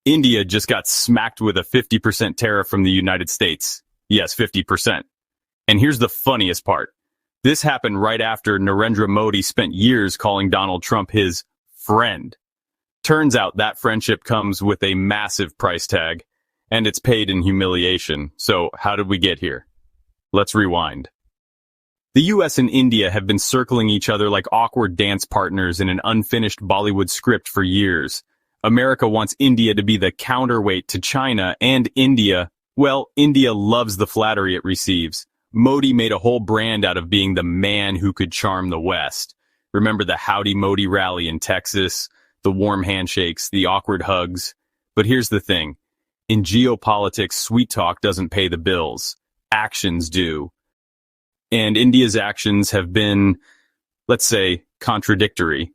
India just got smacked with a 50% tariff from the United States. Yes, 50%. And here's the funniest part. This happened right after Narendra Modi spent years calling Donald Trump his friend. Turns out that friendship comes with a massive price tag, and it's paid in humiliation. So how did we get here? Let's rewind. The US and India have been circling each other like awkward dance partners in an unfinished Bollywood script for years. America wants India to be the counterweight to China, and India loves the flattery it receives. Modi made a whole brand out of being the man who could charm the West. Remember the Howdy Modi rally in Texas, the warm handshakes, the awkward hugs? But here's the thing. In geopolitics, sweet talk doesn't pay the bills. Actions do. And India's actions have been, let's say, contradictory.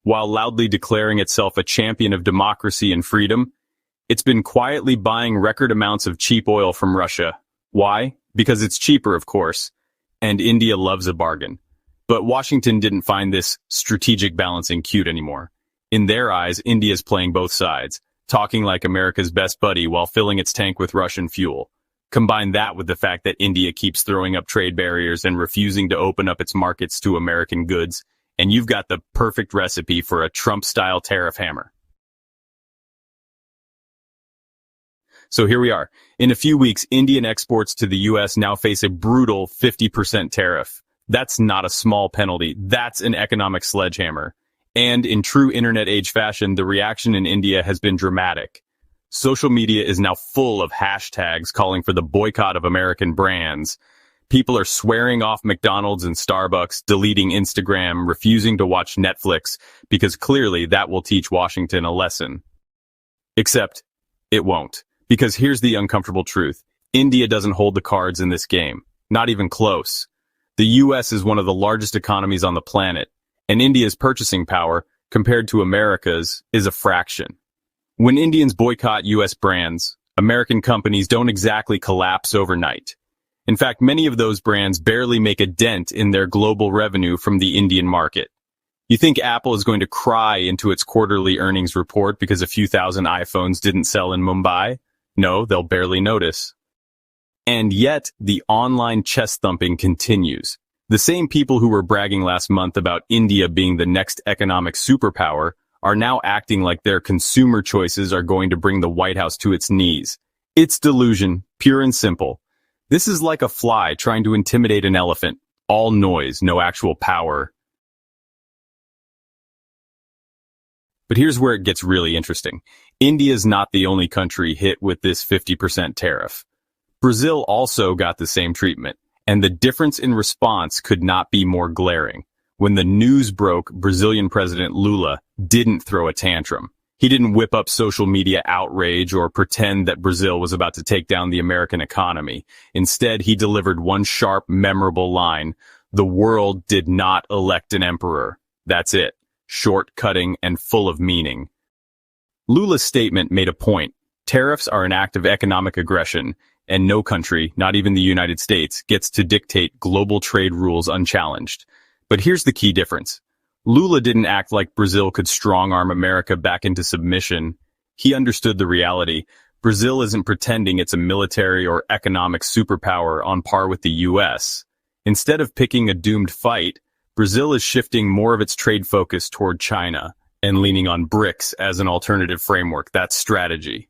While loudly declaring itself a champion of democracy and freedom, it's been quietly buying record amounts of cheap oil from Russia. Why? Because it's cheaper, of course, and India loves a bargain. But Washington didn't find this strategic balancing cute anymore. In their eyes, India's playing both sides, talking like America's best buddy while filling its tank with Russian fuel. Combine that with the fact that India keeps throwing up trade barriers and refusing to open up its markets to American goods, and you've got the perfect recipe for a Trump-style tariff hammer. So here we are. In a few weeks, Indian exports to the US now face a brutal 50% tariff. That's not a small penalty. That's an economic sledgehammer. And in true internet age fashion, the reaction in India has been dramatic. Social media is now full of hashtags calling for the boycott of American brands. People are swearing off McDonald's and Starbucks, deleting Instagram, refusing to watch Netflix, because clearly that will teach Washington a lesson. Except, it won't. Because here's the uncomfortable truth. India doesn't hold the cards in this game. Not even close. The US is one of the largest economies on the planet, and India's purchasing power, compared to America's, is a fraction. When Indians boycott US brands, American companies don't exactly collapse overnight. In fact, many of those brands barely make a dent in their global revenue from the Indian market. You think Apple is going to cry into its quarterly earnings report because a few thousand iPhones didn't sell in Mumbai? No, they'll barely notice. And yet, the online chest thumping continues. The same people who were bragging last month about India being the next economic superpower are now acting like their consumer choices are going to bring the White House to its knees. It's delusion, pure and simple. This is like a fly trying to intimidate an elephant. All noise, no actual power. But here's where it gets really interesting. India's not the only country hit with this 50% tariff. Brazil also got the same treatment, and the difference in response could not be more glaring. When the news broke, Brazilian President Lula didn't throw a tantrum. He didn't whip up social media outrage or pretend that Brazil was about to take down the American economy. Instead, he delivered one sharp, memorable line. The world did not elect an emperor. That's it. Short, cutting, and full of meaning. Lula's statement made a point. Tariffs are an act of economic aggression, and no country, not even the United States, gets to dictate global trade rules unchallenged. But here's the key difference. Lula didn't act like Brazil could strong-arm America back into submission. He understood the reality. Brazil isn't pretending it's a military or economic superpower on par with the US. Instead of picking a doomed fight, Brazil is shifting more of its trade focus toward China and leaning on BRICS as an alternative framework. That's strategy.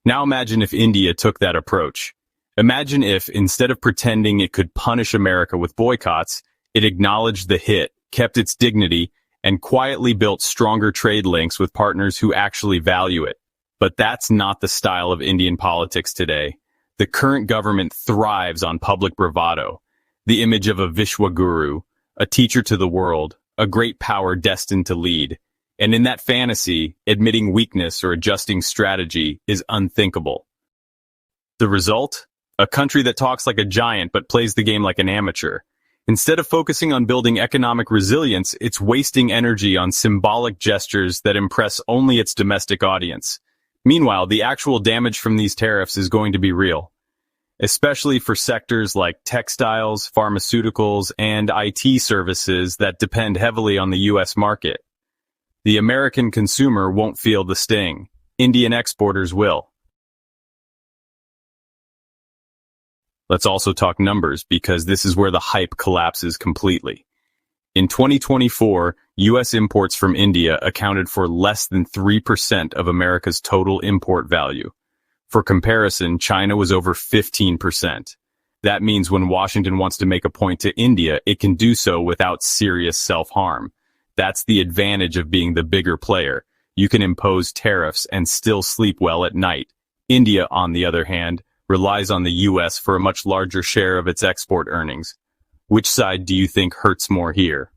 Now imagine if India took that approach. Imagine if, instead of pretending it could punish America with boycotts, it acknowledged the hit, kept its dignity, and quietly built stronger trade links with partners who actually value it. But that's not the style of Indian politics today. The current government thrives on public bravado, the image of a Vishwaguru, a teacher to the world, a great power destined to lead. And in that fantasy, admitting weakness or adjusting strategy is unthinkable. The result? A country that talks like a giant but plays the game like an amateur. Instead of focusing on building economic resilience, it's wasting energy on symbolic gestures that impress only its domestic audience. Meanwhile, the actual damage from these tariffs is going to be real, especially for sectors like textiles, pharmaceuticals, and IT services that depend heavily on the US market. The American consumer won't feel the sting. Indian exporters will. Let's also talk numbers because this is where the hype collapses completely. In 2024, U.S. imports from India accounted for less than 3% of America's total import value. For comparison, China was over 15%. That means when Washington wants to make a point to India, it can do so without serious self-harm. That's the advantage of being the bigger player. You can impose tariffs and still sleep well at night. India, on the other hand, relies on the U.S. for a much larger share of its export earnings. Which side do you think hurts more here?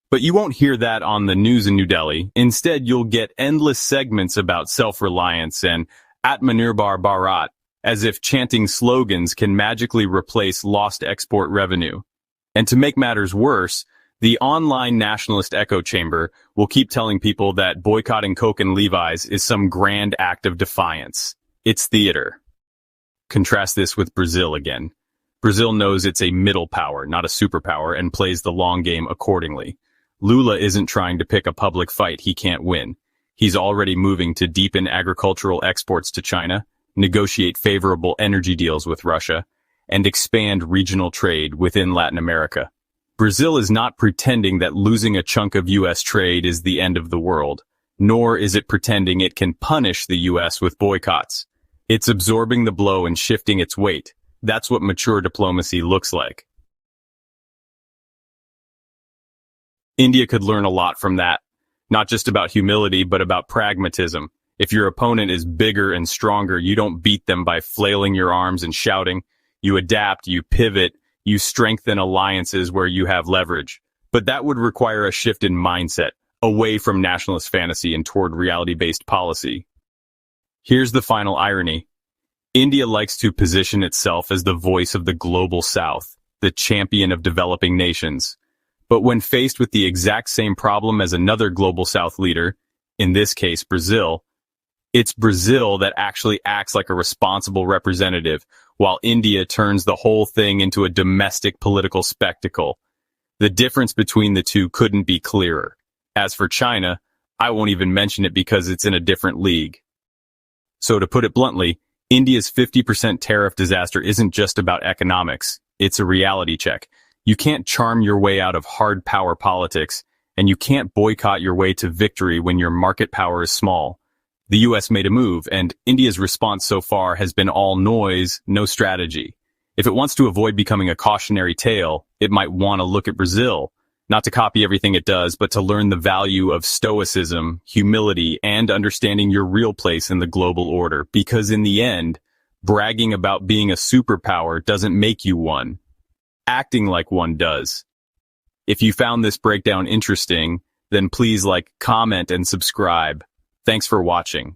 But you won't hear that on the news in New Delhi. Instead, you'll get endless segments about self-reliance and Atmanirbhar Bharat, as if chanting slogans can magically replace lost export revenue. And to make matters worse, the online nationalist echo chamber will keep telling people that boycotting Coke and Levi's is some grand act of defiance. It's theater. Contrast this with Brazil again. Brazil knows it's a middle power, not a superpower, and plays the long game accordingly. Lula isn't trying to pick a public fight he can't win. He's already moving to deepen agricultural exports to China, negotiate favorable energy deals with Russia, and expand regional trade within Latin America. Brazil is not pretending that losing a chunk of U.S. trade is the end of the world, nor is it pretending it can punish the U.S. with boycotts. It's absorbing the blow and shifting its weight. That's what mature diplomacy looks like. India could learn a lot from that, not just about humility, but about pragmatism. If your opponent is bigger and stronger, you don't beat them by flailing your arms and shouting. You adapt, you pivot, you strengthen alliances where you have leverage. But that would require a shift in mindset, away from nationalist fantasy and toward reality-based policy. Here's the final irony. India likes to position itself as the voice of the global South, the champion of developing nations. But when faced with the exact same problem as another global South leader, in this case Brazil, it's Brazil that actually acts like a responsible representative, while India turns the whole thing into a domestic political spectacle. The difference between the two couldn't be clearer. As for China, I won't even mention it because it's in a different league. So to put it bluntly, India's 50% tariff disaster isn't just about economics, it's a reality check. You can't charm your way out of hard power politics, and you can't boycott your way to victory when your market power is small. The US made a move, and India's response so far has been all noise, no strategy. If it wants to avoid becoming a cautionary tale, it might want to look at Brazil, not to copy everything it does, but to learn the value of stoicism, humility, and understanding your real place in the global order, because in the end, bragging about being a superpower doesn't make you one. Acting like one does. If you found this breakdown interesting, then please like, comment, and subscribe. Thanks for watching.